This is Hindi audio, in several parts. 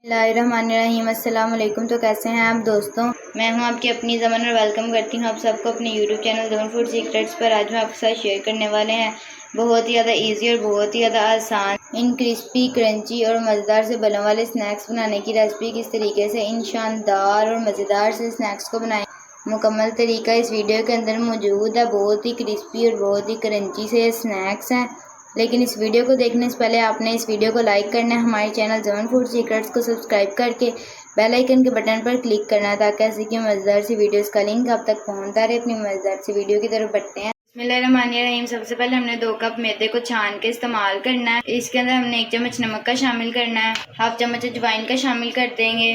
बिस्मिल्लाहिर्रहमानिर्रहीम। अस्सलाम वालेकुम। तो कैसे हैं आप दोस्तों? मैं हूं आपकी अपनी ज़मन और वेलकम करती हूं आप सबको अपने यूट्यूब चैनल ज़मन फूड सीक्रेट्स पर। आज मैं आपके साथ शेयर करने वाले हैं बहुत ही ज़्यादा ईजी और बहुत ही ज़्यादा आसान इन क्रिस्पी क्रंची और मज़ेदार से बनने वाले स्नैक्स बनाने की रेसिपी। किस तरीके से इन शानदार और मज़ेदार से स्नैक्स को बनाएं, मुकम्मल तरीका इस वीडियो के अंदर मौजूद है। बहुत ही क्रिस्पी और बहुत ही क्रंची से स्नैक्स हैं। लेकिन इस वीडियो को देखने से पहले आपने इस वीडियो को लाइक करना है, हमारे चैनल ज़मन फूड सीक्रेट्स को सब्सक्राइब करके बेल आइकन के बटन पर क्लिक करना है, ताकि ऐसी की मज़ेदार सी वीडियोस का लिंक आप तक पहुंचता रहे। अपनी मज़ेदार सी वीडियो की तरफ बढ़ते हैं। बिस्मिल्लाहिर्रहमानिर्रहीम। सबसे पहले हमने 2 कप मैदे को छान के इस्तेमाल करना है। इसके अंदर हमने 1 चम्मच नमक का शामिल करना है, हाफ चम्मच अजवाइन का शामिल कर देंगे।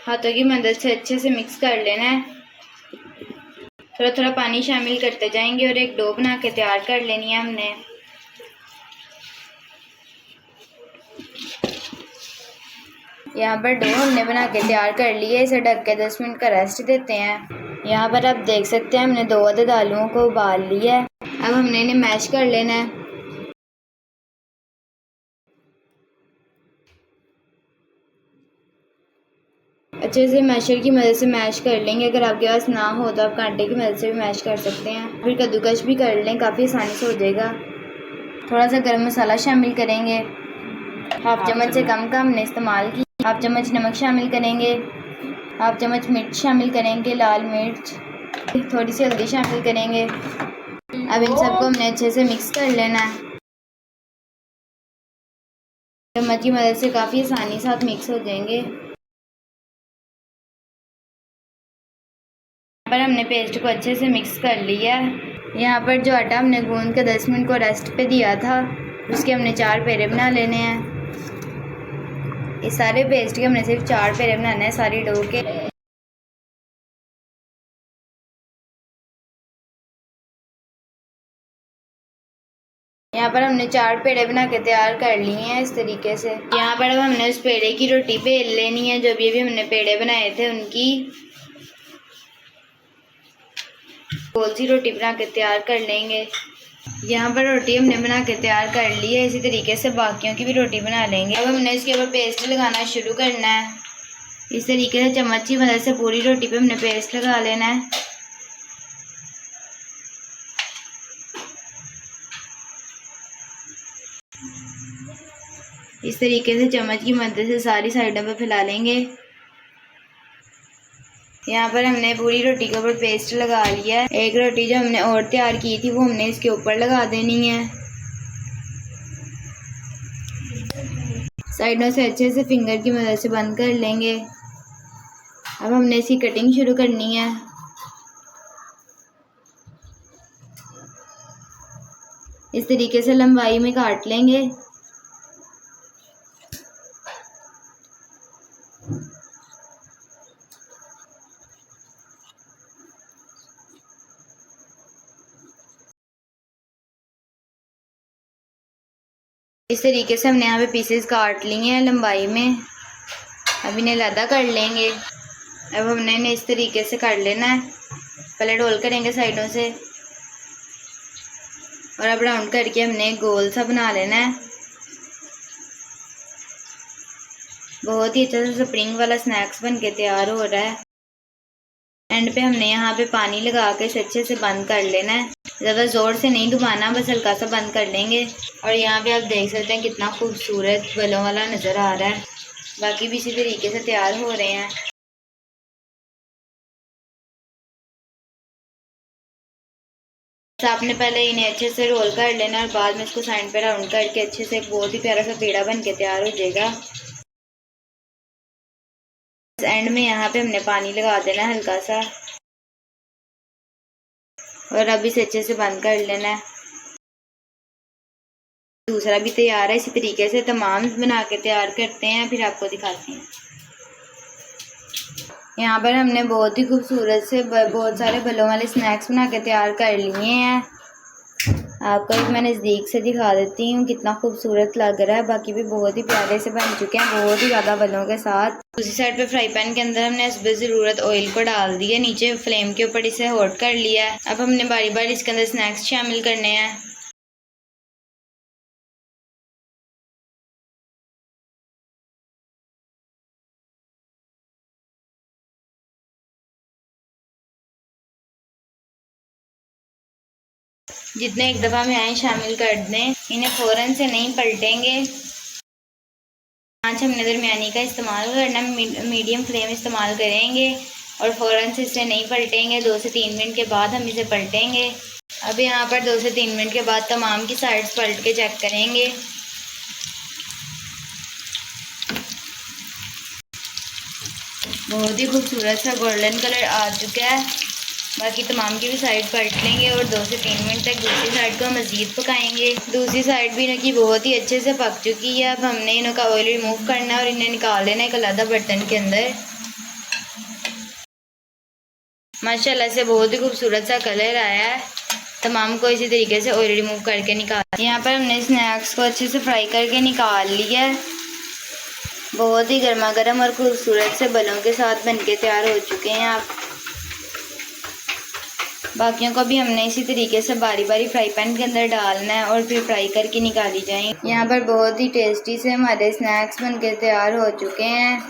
हाथों की मदद से अच्छे से मिक्स कर लेना है। थोड़ा थोड़ा पानी शामिल करते जाएंगे और एक डो बना के तैयार कर लेनी है हमने। यहाँ पर डो हमने बना के तैयार कर लिया। इसे ढक के 10 मिनट का रेस्ट देते हैं। यहाँ पर आप देख सकते हैं हमने 2 अदद आलूओं को उबाल लिया है। अब हमने इन्हें मैश कर लेना है। अच्छे से मैशर की मदद से मैश कर लेंगे। अगर आपके पास ना हो तो आप कांटे की मदद से भी मैश कर सकते हैं। फिर कद्दूकश भी कर लें, काफ़ी आसानी से हो जाएगा। थोड़ा सा गर्म मसाला शामिल करेंगे, हाफ चम्मच से कम का हमने इस्तेमाल की। हाफ चम्मच नमक शामिल करेंगे, हाफ चम्मच मिर्च शामिल करेंगे, लाल मिर्च, थोड़ी सी हल्दी शामिल करेंगे। अब इन सबको हमने अच्छे से मिक्स कर लेना है। चम्मच की मदद से काफ़ी आसानी से साथ मिक्स हो जाएंगे। पर हमने पेस्ट को अच्छे से मिक्स कर लिया है। यहाँ पर जो आटा हमने गूंद के 10 मिनट को रेस्ट पे दिया था, उसके हमने 4 पेड़े बना लेने हैं। इस सारे पेस्ट के हमने सिर्फ 4 पेड़े बनाने हैं सारी डो के। यहाँ पर हमने 4 पेड़े बना के तैयार कर लिए हैं इस तरीके से। यहाँ पर अब हमने उस पेड़े की रोटी बेल लेनी है। जो भी हमने पेड़े बनाए थे उनकी गोल सी रोटी बना के तैयार कर लेंगे। यहाँ पर रोटी हमने बना के तैयार कर ली है। इसी तरीके से बाकियों की भी रोटी बना लेंगे। अब हमने इसके ऊपर पेस्ट लगाना शुरू करना है। इस तरीके से चम्मच की मदद से पूरी रोटी पे हमने पेस्ट लगा लेना है। इस तरीके से चम्मच की मदद से सारी साइडों पे फैला लेंगे। यहाँ पर हमने पूरी रोटी के ऊपर पेस्ट लगा लिया है। एक रोटी जो हमने और तैयार की थी वो हमने इसके ऊपर लगा देनी है। साइडों से अच्छे से फिंगर की मदद से बंद कर लेंगे। अब हमने इसकी कटिंग शुरू करनी है। इस तरीके से लंबाई में काट लेंगे। इस तरीके से हमने यहाँ पे पीसेस काट लिए हैं लंबाई में। अब इन्हें लदा कर लेंगे। अब हमने इन्हें इस तरीके से कर लेना है। पहले रोल करेंगे साइडों से और अब राउंड करके हमने गोल सा बना लेना है। बहुत ही अच्छा सा स्प्रिंग वाला स्नैक्स बन के तैयार हो रहा है। एंड पे हमने यहाँ पे पानी लगा के इसे अच्छे से बंद कर लेना है। ज़्यादा ज़ोर से नहीं दबाना, बस हल्का सा बंद कर लेंगे। और यहाँ पे आप देख सकते हैं कितना खूबसूरत बलों वाला नज़र आ रहा है। बाकी भी इसी तरीके से तैयार हो रहे हैं। तो आपने पहले इन्हें अच्छे से रोल कर लेना और बाद में इसको साइड पे राउंड करके अच्छे से एक बहुत ही प्यारा सा पेड़ा बन के तैयार हो जाएगा। एंड में यहाँ पे हमने पानी लगा देना है हल्का सा और अब इसे अच्छे से बंद कर लेना है। दूसरा भी तैयार है। इसी तरीके से तमाम बना के तैयार करते हैं, फिर आपको दिखाते हैं। यहाँ पर हमने बहुत ही खूबसूरत से बहुत सारे बलों वाले स्नैक्स बना के तैयार कर लिए हैं। आपको एक मैं नज़दीक से दिखा देती हूँ कितना खूबसूरत लग रहा है। बाकी भी बहुत ही प्यारे से बन चुके हैं, बहुत ही ज़्यादा बलों के साथ। दूसरी साइड पे फ्राई पैन के अंदर हमने हस्ब ज़रूरत ऑयल को डाल दिया, नीचे फ्लेम के ऊपर इसे हॉट कर लिया है। अब हमने बारी बारी इसके अंदर स्नैक्स शामिल करने हैं। जितने एक दफ़ा में आए शामिल कर दें। इन्हें फ़ौरन से नहीं पलटेंगे। आँच हमने दरमियानी का इस्तेमाल करना, मीडियम फ्लेम इस्तेमाल करेंगे और फ़ौरन से इसे नहीं पलटेंगे। 2 से 3 मिनट के बाद हम इसे पलटेंगे। अब यहाँ पर 2 से 3 मिनट के बाद तमाम की साइड्स पलट के चेक करेंगे। बहुत ही खूबसूरत सा गोल्डन कलर आ चुका है। बाकी तमाम की भी साइड पलट लेंगे और 2 से 3 मिनट तक दूसरी साइड को मज़ीद पकाएंगे। दूसरी साइड भी इनकी बहुत ही अच्छे से पक चुकी है। अब हमने इनों का ऑयल रिमूव करना है और इन्हें निकाल लेना है एक अलग बर्तन के अंदर। माशाल्लाह से बहुत ही खूबसूरत सा कलर आया है। तमाम को इसी तरीके से ऑयल रिमूव करके निकाल। यहाँ पर हमने स्नैक्स को अच्छे से फ्राई करके निकाल लिया है। बहुत ही गर्मा गर्म और खूबसूरत से बलों के साथ बनके तैयार हो चुके हैं। आप बाकियों को भी हमने इसी तरीके से बारी बारी फ्राई पैन के अंदर डालना है और फिर फ्राई करके निकाली जाएंगे। यहाँ पर बहुत ही टेस्टी से हमारे स्नैक्स बनके तैयार हो चुके हैं।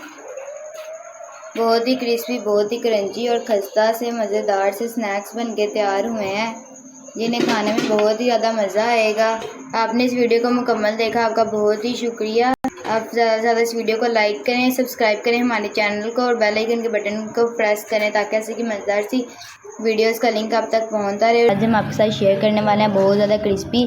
बहुत ही क्रिस्पी, बहुत ही क्रंची और खस्ता से मज़ेदार से स्नैक्स बनके तैयार हुए हैं, जिन्हें खाने में बहुत ही ज़्यादा मज़ा आएगा। आपने इस वीडियो को मुकम्मल देखा, आपका बहुत ही शुक्रिया। आप ज़्यादा से ज़्यादा इस वीडियो को लाइक करें, सब्सक्राइब करें हमारे चैनल को और बेल आइकन के बटन को प्रेस करें ताकि ऐसे की मज़ेदार सी वीडियोस का लिंक आप तक पहुंचता रहे। आज हम आपके साथ शेयर करने वाले हैं बहुत ज़्यादा क्रिस्पी,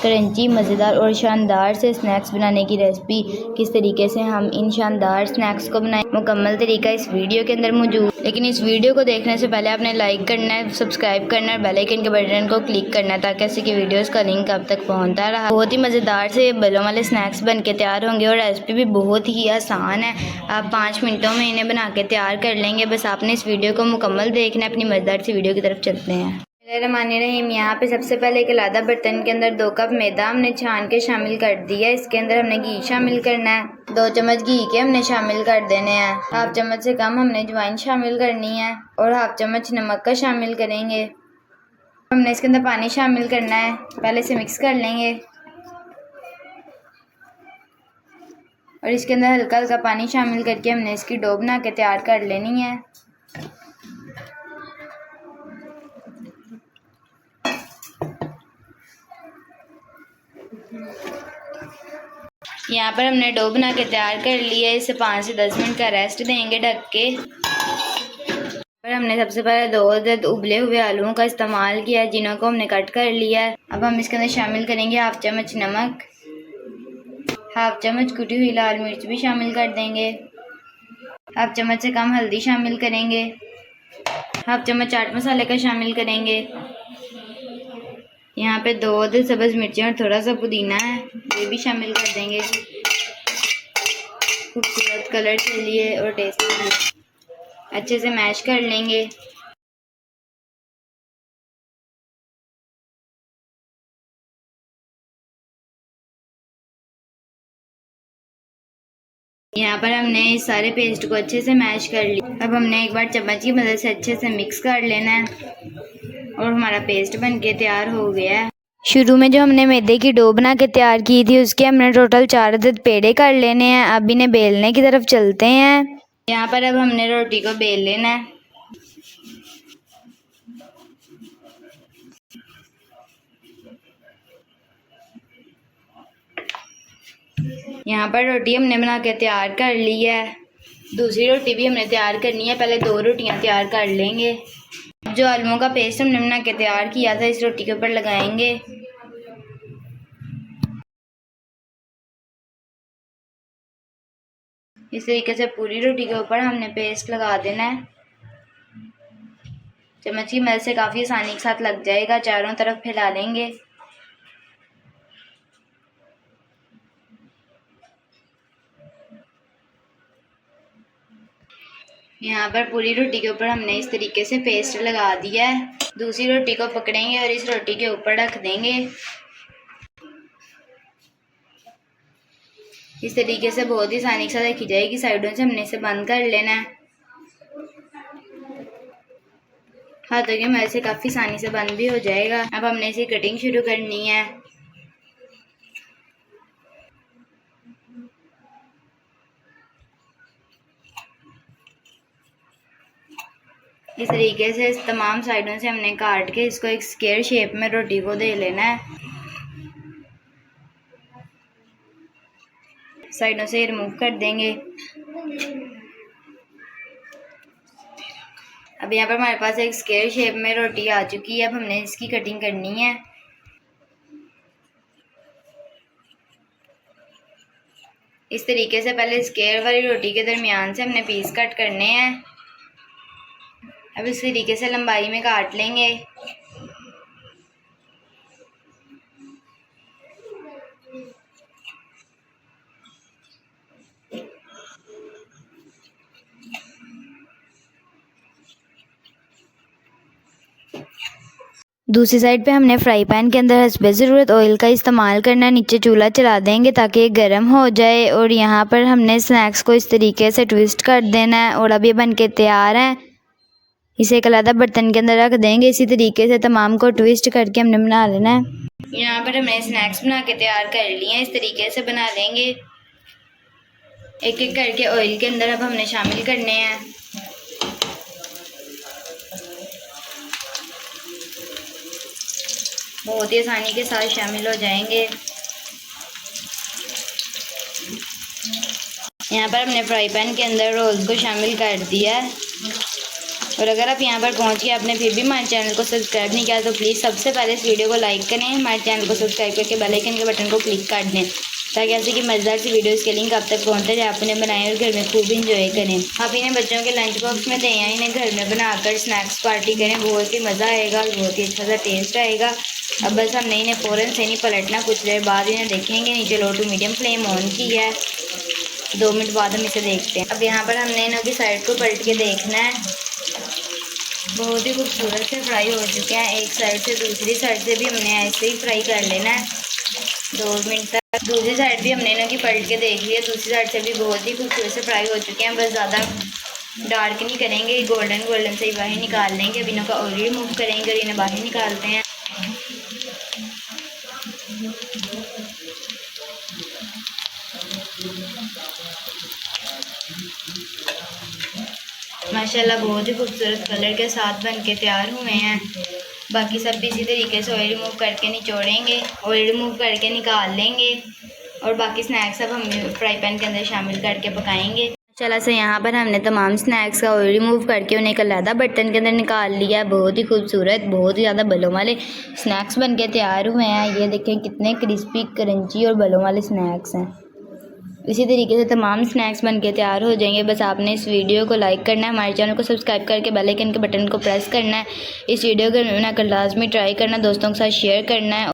क्रंची, मज़ेदार और शानदार से स्नैक्स बनाने की रेसिपी। किस तरीके से हम इन शानदार स्नैक्स को बनाएं, मुकम्मल तरीका इस वीडियो के अंदर मौजूद। लेकिन इस वीडियो को देखने से पहले आपने लाइक करना है, सब्सक्राइब करना है, बेल आइकन के बटन को क्लिक करना है ताकि ऐसे की वीडियोस का लिंक आप तक पहुंचता रहा। बहुत ही मज़ेदार से बलों वाले स्नैक्स बन के तैयार होंगे और रेसिपी भी बहुत ही आसान है। आप 5 मिनटों में इन्हें बना के तैयार कर लेंगे। बस आपने इस वीडियो को मुकम्मल देखना है। अपनी मज़ेदार सी वीडियो की तरफ चलते हैं। रहीम, यहाँ पे सबसे पहले एक अलग बर्तन के अंदर 2 कप मैदा हमने छान के शामिल कर दिया। इसके अंदर हमने घी शामिल करना है। 2 चम्मच घी के हमने शामिल कर देने हैं। हाफ चम्मच से कम हमने अजवाइन शामिल करनी है और हाफ चम्मच नमक का शामिल करेंगे। हमने इसके अंदर पानी शामिल करना है। पहले से मिक्स कर लेंगे और इसके अंदर हल्का हल्का पानी शामिल करके हमने इसकी डो बना के तैयार कर लेनी है। यहाँ पर हमने डो बना के तैयार कर लिया है। इसे 5 से 10 मिनट का रेस्ट देंगे ढक के। पर हमने सबसे पहले 2 उबले हुए आलूओं का इस्तेमाल किया है, जिन्हों को हमने कट कर लिया है। अब हम इसके अंदर शामिल करेंगे हाफ चम्मच नमक, हाफ चम्मच कुटी हुई लाल मिर्च भी शामिल कर देंगे, हाफ चम्मच से कम हल्दी शामिल करेंगे, हाफ चम्मच चाट मसाले का शामिल करेंगे। यहाँ पे 2 सब्ज़ मिर्चें और थोड़ा सा पुदीना है, ये भी शामिल कर देंगे खूबसूरत कलर के लिए और टेस्ट के लिए। अच्छे से मैश कर लेंगे। यहाँ पर हमने इस सारे पेस्ट को अच्छे से मैश कर लिया। अब हमने एक बार चम्मच की मदद से अच्छे से मिक्स कर लेना है और हमारा पेस्ट बनके तैयार हो गया है। शुरू में जो हमने मैदे की डो बना के तैयार की थी, उसके हमने टोटल 4 पेड़े कर लेने हैं। अब इन्हें बेलने की तरफ चलते हैं। यहाँ पर अब हमने रोटी को बेल लेना है। यहाँ पर रोटी हमने बना के तैयार कर ली है। दूसरी रोटी भी हमने तैयार करनी है। पहले 2 रोटियां तैयार कर लेंगे। जो आलूओं का पेस्ट हमने बना के तैयार किया था, इस रोटी के ऊपर लगाएंगे। इस तरीके से पूरी रोटी के ऊपर हमने पेस्ट लगा देना है। चम्मच की मदद से काफ़ी आसानी के साथ लग जाएगा। चारों तरफ फैला लेंगे। यहाँ पर पूरी रोटी के ऊपर हमने इस तरीके से पेस्ट लगा दिया है। दूसरी रोटी को पकड़ेंगे और इस रोटी के ऊपर रख देंगे। इस तरीके से बहुत ही आसानी के साथ रखी जाएगी। साइडों से हमने इसे बंद कर लेना है। हाथों की मदद से काफ़ी आसानी से बंद भी हो जाएगा। अब हमने इसे कटिंग शुरू करनी है। इस तरीके से तमाम साइडों से हमने काट के इसको एक स्क्वायर शेप में रोटी को दे लेना है। साइडों से रिमूव कर देंगे। अब यहाँ पर हमारे पास एक स्क्वायर शेप में रोटी आ चुकी है। अब हमने इसकी कटिंग करनी है। इस तरीके से पहले स्क्वायर वाली रोटी के दरमियान से हमने पीस कट करने हैं। अब इस तरीके से लंबाई में काट लेंगे। दूसरी साइड पे हमने फ्राई पैन के अंदर हस्बे ज़रूरत ऑयल का इस्तेमाल करना। नीचे चूल्हा चला देंगे ताकि ये गर्म हो जाए। और यहाँ पर हमने स्नैक्स को इस तरीके से ट्विस्ट कर देना है। और अब ये बन के तैयार हैं। इसे एक अलग बर्तन के अंदर रख देंगे। इसी तरीके से तमाम को ट्विस्ट करके हमने बना लेना है। यहाँ पर हमने स्नैक्स बना के तैयार कर लिए हैं। इस तरीके से बना लेंगे। एक एक करके ऑयल के अंदर अब हमने शामिल करने हैं। बहुत ही आसानी के साथ शामिल हो जाएंगे। यहाँ पर हमने फ्राई पैन के अंदर रोल्स को शामिल कर दिया है। और अगर आप यहाँ पर पहुँच के आपने फिर भी हमारे चैनल को सब्सक्राइब नहीं किया तो प्लीज़ सबसे पहले इस वीडियो को लाइक करें। हमारे चैनल को सब्सक्राइब करके बेल आइकन के बटन को क्लिक कर दें ताकि ऐसे कि मज़ेदार सी वीडियोस के लिंक आप तक पहुँचते जाए। आप उन्हें बनाएं और घर में खूब इंजॉय करें। आप इन्हें बच्चों के लंच बॉक्स में दें या इन्हें घर में बनाकर स्नैक्स पार्टी करें। बहुत ही मज़ा आएगा, बहुत ही अच्छा सा टेस्ट आएगा। अब बस हमने इन्हें फ़ौरन से नहीं पलटना, कुछ देर बाद इन्हें देखेंगे। नीचे लो टू मीडियम फ्लेम ऑन की है। 2 मिनट बाद हम इसे देखते हैं। अब यहाँ पर हमने इन्हों की साइड को पलट के देखना है। बहुत ही खूबसूरत से फ्राई हो चुके हैं। एक साइड से दूसरी साइड से भी हमने ऐसे ही फ्राई कर लेना है 2 मिनट तक। दूसरी साइड भी हमने इन्हों की पलट के देख लिया। दूसरी साइड से भी बहुत ही खूबसूरत से फ्राई हो चुके हैं। बस ज़्यादा डार्क नहीं करेंगे, गोल्डन से ही बाहर निकाल लेंगे। अब इन्हों का ऑयल रिमूव करेंगे और इन्हें बाहर निकालते हैं। माशाल्लाह बहुत ही खूबसूरत कलर के साथ बन के तैयार हुए हैं। बाकी सब भी इसी तरीके से ऑयल रिमूव करके निचोड़ेंगे, ऑयल रिमूव करके निकाल लेंगे। और बाकी स्नैक्स अब हम फ्राई पैन के अंदर शामिल करके पकाएंगे। माशाल्लाह से यहाँ पर हमने तमाम स्नैक्स का ऑयल रिमूव करके उन्हें एक अलग बर्तन के अंदर निकाल लिया। बहुत ही खूबसूरत, बहुत ही ज़्यादा बलों वाले स्नैक्स बन के तैयार हुए हैं। ये देखें कितने क्रिस्पी, क्रंची और बलों वाले स्नैक्स हैं। इसी तरीके से तमाम स्नैक्स बन के तैयार हो जाएंगे। बस आपने इस वीडियो को लाइक करना है, हमारे चैनल को सब्सक्राइब करके बेल आइकन के बटन को प्रेस करना है। इस वीडियो को बनाकर लाजमी ट्राई करना, दोस्तों के साथ शेयर करना है।